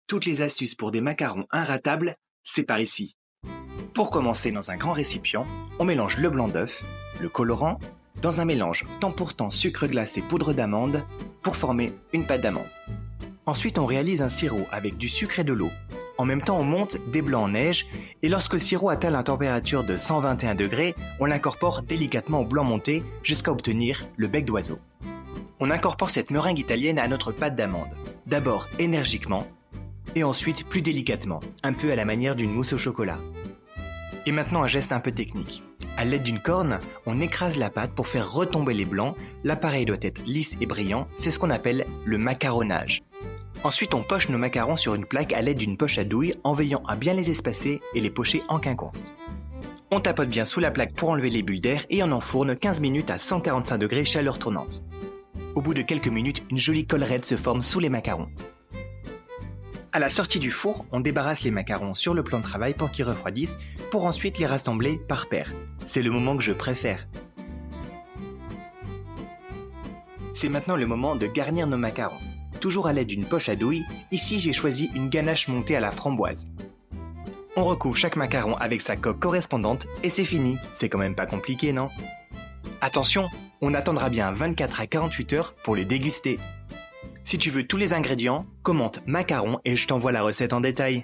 Toutes les astuces pour des macarons inratables, c'est par ici. Pour commencer, dans un grand récipient, on mélange le blanc d'œuf, le colorant, dans un mélange temps pour temps sucre glace et poudre d'amande pour former une pâte d'amande. Ensuite, on réalise un sirop avec du sucre et de l'eau. En même temps, on monte des blancs en neige et lorsque le sirop atteint la température de 121 degrés, on l'incorpore délicatement au blanc monté jusqu'à obtenir le bec d'oiseau. On incorpore cette meringue italienne à notre pâte d'amande, d'abord énergiquement et ensuite plus délicatement, un peu à la manière d'une mousse au chocolat. Et maintenant un geste un peu technique. À l'aide d'une corne, on écrase la pâte pour faire retomber les blancs. L'appareil doit être lisse et brillant, c'est ce qu'on appelle le macaronnage. Ensuite, on poche nos macarons sur une plaque à l'aide d'une poche à douille en veillant à bien les espacer et les pocher en quinconce. On tapote bien sous la plaque pour enlever les bulles d'air et on enfourne 15 minutes à 145 degrés chaleur tournante. Au bout de quelques minutes, une jolie collerette se forme sous les macarons. À la sortie du four, on débarrasse les macarons sur le plan de travail pour qu'ils refroidissent, pour ensuite les rassembler par paires. C'est le moment que je préfère. C'est maintenant le moment de garnir nos macarons. Toujours à l'aide d'une poche à douille, ici j'ai choisi une ganache montée à la framboise. On recouvre chaque macaron avec sa coque correspondante et c'est fini. C'est quand même pas compliqué, non? Attention, on attendra bien 24 à 48 heures pour le déguster. Si tu veux tous les ingrédients, commente macaron et je t'envoie la recette en détail.